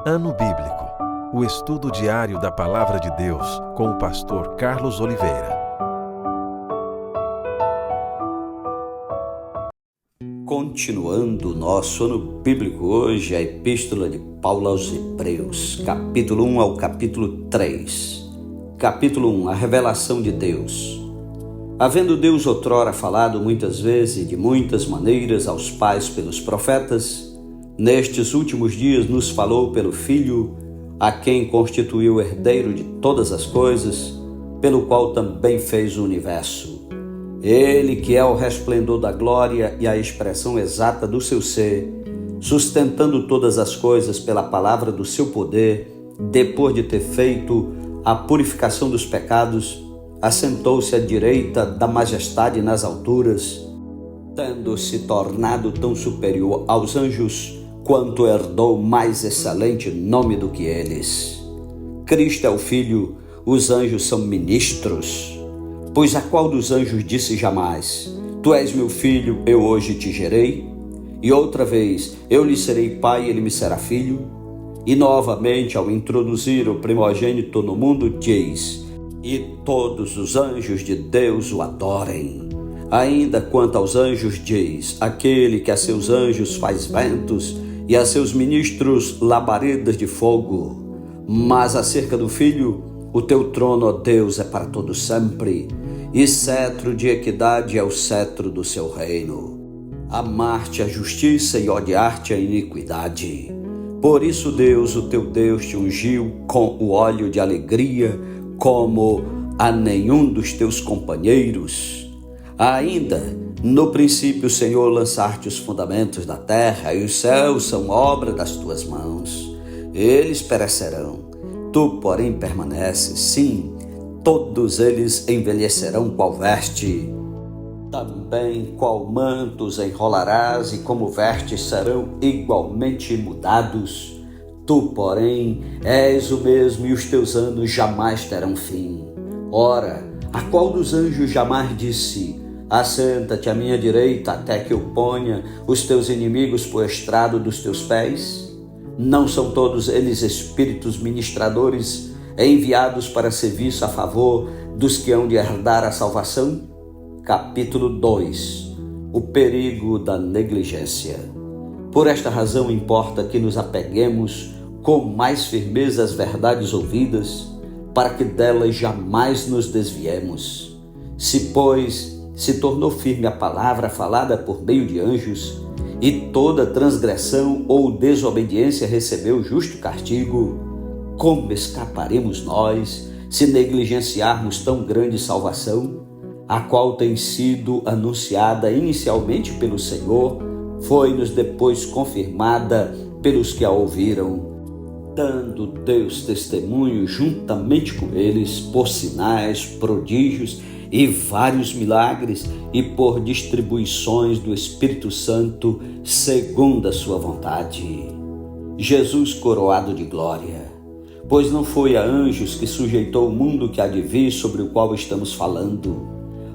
Ano Bíblico. O estudo diário da Palavra de Deus com o pastor Carlos Oliveira. Continuando o nosso ano bíblico hoje, a Epístola de Paulo aos Hebreus, capítulo 1 ao capítulo 3. Capítulo 1, a revelação de Deus. Havendo Deus outrora falado muitas vezes e de muitas maneiras aos pais pelos profetas, nestes últimos dias nos falou pelo Filho, a quem constituiu herdeiro de todas as coisas, pelo qual também fez o universo. Ele que é o resplendor da glória e a expressão exata do seu ser, sustentando todas as coisas pela palavra do seu poder, depois de ter feito a purificação dos pecados, assentou-se à direita da majestade nas alturas, tendo se tornado tão superior aos anjos, quanto herdou mais excelente nome do que eles. Cristo é o Filho, os anjos são ministros. Pois a qual dos anjos disse jamais: Tu és meu filho, eu hoje te gerei? E outra vez, eu lhe serei pai, ele me será filho? E novamente, ao introduzir o primogênito no mundo, diz: E todos os anjos de Deus o adorem. Ainda quanto aos anjos diz: Aquele que a seus anjos faz ventos e a seus ministros labaredas de fogo. Mas acerca do Filho, o teu trono, ó Deus, é para todo sempre, e cetro de equidade é o cetro do seu reino. Amar-te a justiça e odiar-te a iniquidade. Por isso Deus, o teu Deus, te ungiu com o óleo de alegria, como a nenhum dos teus companheiros. Ainda, no princípio, Senhor, lançaste os fundamentos da terra, e os céus são obra das tuas mãos. Eles perecerão, tu, porém, permaneces. Sim, todos eles envelhecerão qual veste. Também qual manto os enrolarás, e como vestes serão igualmente mudados. Tu, porém, és o mesmo, e os teus anos jamais terão fim. Ora, a qual dos anjos jamais disse: Assenta-te à minha direita, até que eu ponha os teus inimigos por estrado dos teus pés? Não são todos eles espíritos ministradores, enviados para serviço a favor dos que hão de herdar a salvação? Capítulo 2. O perigo da negligência. Por esta razão importa que nos apeguemos com mais firmeza às verdades ouvidas, para que delas jamais nos desviemos. Se, pois, se tornou firme a palavra falada por meio de anjos, e toda transgressão ou desobediência recebeu justo castigo, como escaparemos nós se negligenciarmos tão grande salvação, a qual tem sido anunciada inicialmente pelo Senhor, foi-nos depois confirmada pelos que a ouviram, dando Deus testemunho juntamente com eles por sinais, prodígios e vários milagres, e por distribuições do Espírito Santo segundo a sua vontade. Jesus coroado de glória, pois não foi a anjos que sujeitou o mundo que há de vir, sobre o qual estamos falando.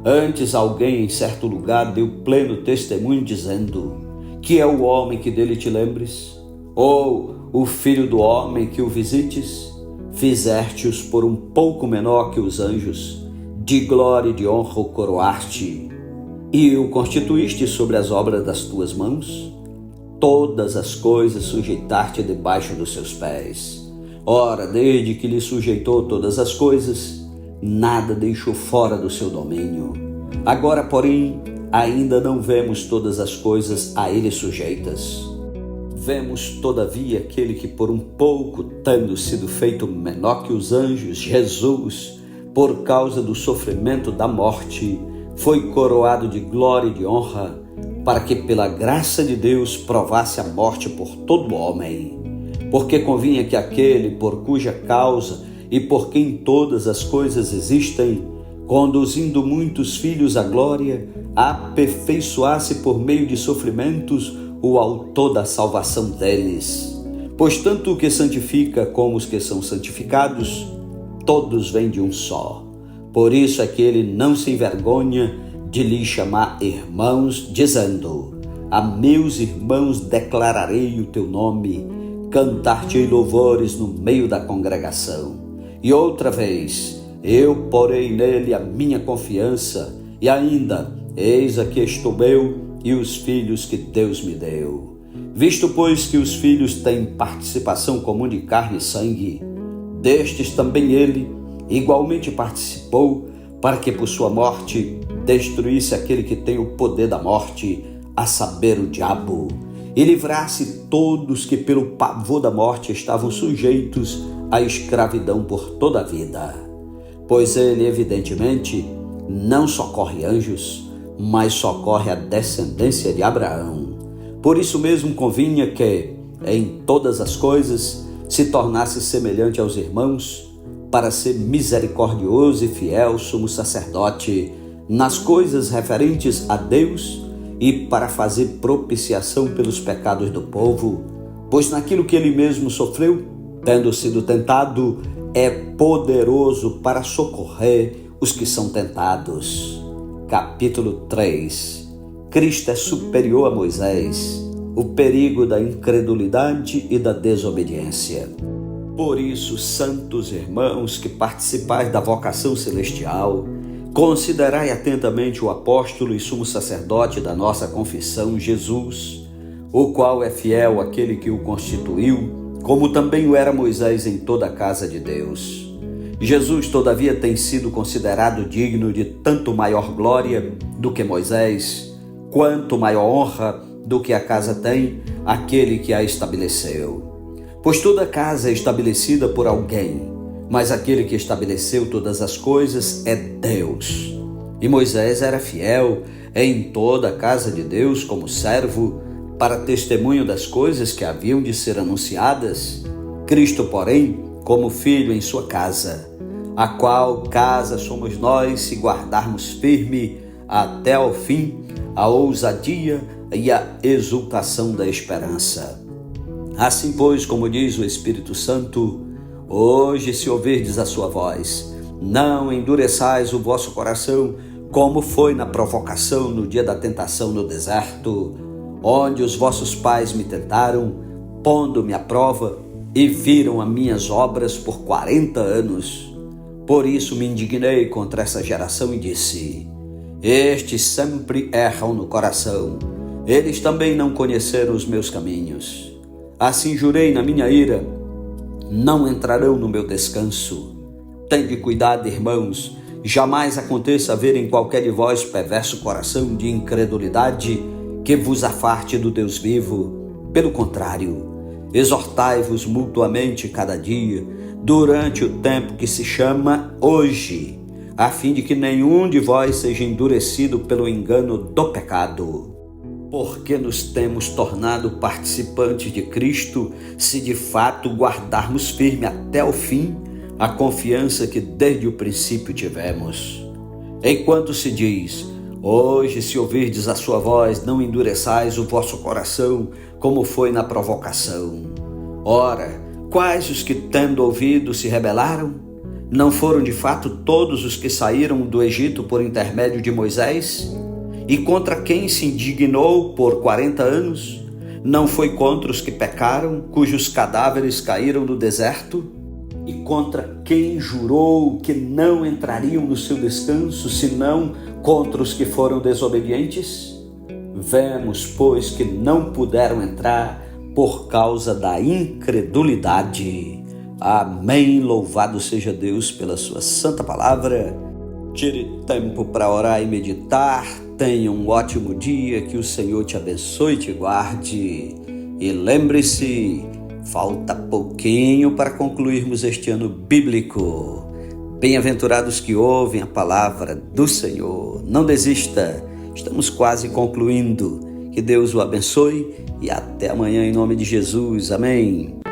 Antes alguém em certo lugar deu pleno testemunho, dizendo: Que é o homem que dele te lembres? Ou o filho do homem que o visites? Fizeste-os por um pouco menor que os anjos. De glória e de honra o coroaste, e o constituíste sobre as obras das tuas mãos? Todas as coisas sujeitaste debaixo dos seus pés. Ora, desde que lhe sujeitou todas as coisas, nada deixou fora do seu domínio. Agora, porém, ainda não vemos todas as coisas a ele sujeitas. Vemos, todavia, aquele que por um pouco, tendo sido feito menor que os anjos, Jesus, por causa do sofrimento da morte, foi coroado de glória e de honra, para que pela graça de Deus provasse a morte por todo homem. Porque convinha que aquele por cuja causa e por quem todas as coisas existem, conduzindo muitos filhos à glória, aperfeiçoasse por meio de sofrimentos o autor da salvação deles. Pois tanto o que santifica como os que são santificados, todos vêm de um só. Por isso é que ele não se envergonha de lhes chamar irmãos, dizendo: A meus irmãos declararei o teu nome. cantar-te-ei louvores no meio da congregação. E outra vez, eu porei nele a minha confiança, e ainda, eis aqui estou eu e os filhos que Deus me deu. Visto, pois, que os filhos têm participação comum de carne e sangue, destes também ele igualmente participou, para que por sua morte destruísse aquele que tem o poder da morte, a saber, o diabo, e livrasse todos que pelo pavor da morte estavam sujeitos à escravidão por toda a vida. Pois ele, evidentemente, não socorre anjos, mas socorre a descendência de Abraão. Por isso mesmo convinha que, em todas as coisas, se tornasse semelhante aos irmãos, para ser misericordioso e fiel sumo sacerdote nas coisas referentes a Deus e para fazer propiciação pelos pecados do povo, pois naquilo que ele mesmo sofreu, tendo sido tentado, é poderoso para socorrer os que são tentados. Capítulo 3. Cristo é superior a Moisés, o perigo da incredulidade e da desobediência. Por isso, santos irmãos que participais da vocação celestial, considerai atentamente o apóstolo e sumo sacerdote da nossa confissão, Jesus, o qual é fiel àquele que o constituiu, como também o era Moisés em toda a casa de Deus. Jesus, todavia, tem sido considerado digno de tanto maior glória do que Moisés, quanto maior honra do que a casa tem aquele que a estabeleceu. Pois toda casa é estabelecida por alguém, mas aquele que estabeleceu todas as coisas é Deus. E Moisés era fiel em toda a casa de Deus como servo, para testemunho das coisas que haviam de ser anunciadas. Cristo, porém, como filho em sua casa, a qual casa somos nós se guardarmos firme até ao fim a ousadia e a exultação da esperança. Assim, pois, como diz o Espírito Santo, hoje, se ouvirdes a sua voz, não endureçais o vosso coração, como foi na provocação no dia da tentação no deserto, onde os vossos pais me tentaram, pondo-me à prova, e viram as minhas obras por 40 anos. Por isso me indignei contra essa geração e disse: estes sempre erram no coração, eles também não conheceram os meus caminhos. Assim jurei na minha ira, não entrarão no meu descanso. Tende cuidado, irmãos, jamais aconteça haver em qualquer de vós perverso coração de incredulidade que vos afarte do Deus vivo. Pelo contrário, exortai-vos mutuamente cada dia, durante o tempo que se chama hoje, a fim de que nenhum de vós seja endurecido pelo engano do pecado. Porque nos temos tornado participantes de Cristo, se de fato guardarmos firme até o fim a confiança que desde o princípio tivemos. Enquanto se diz: hoje, se ouvirdes a sua voz, não endureçais o vosso coração, como foi na provocação. Ora, quais os que, tendo ouvido, se rebelaram? Não foram de fato todos os que saíram do Egito por intermédio de Moisés? E contra quem se indignou por 40 anos? Não foi contra os que pecaram, cujos cadáveres caíram no deserto? E contra quem jurou que não entrariam no seu descanso, senão contra os que foram desobedientes? Vemos, pois, que não puderam entrar por causa da incredulidade. Amém. Louvado seja Deus pela sua santa palavra. Tire tempo para orar e meditar. Tenha um ótimo dia, que o Senhor te abençoe e te guarde. E lembre-se, falta pouquinho para concluirmos este ano bíblico. Bem-aventurados que ouvem a palavra do Senhor. Não desista, estamos quase concluindo. Que Deus o abençoe e até amanhã em nome de Jesus. Amém.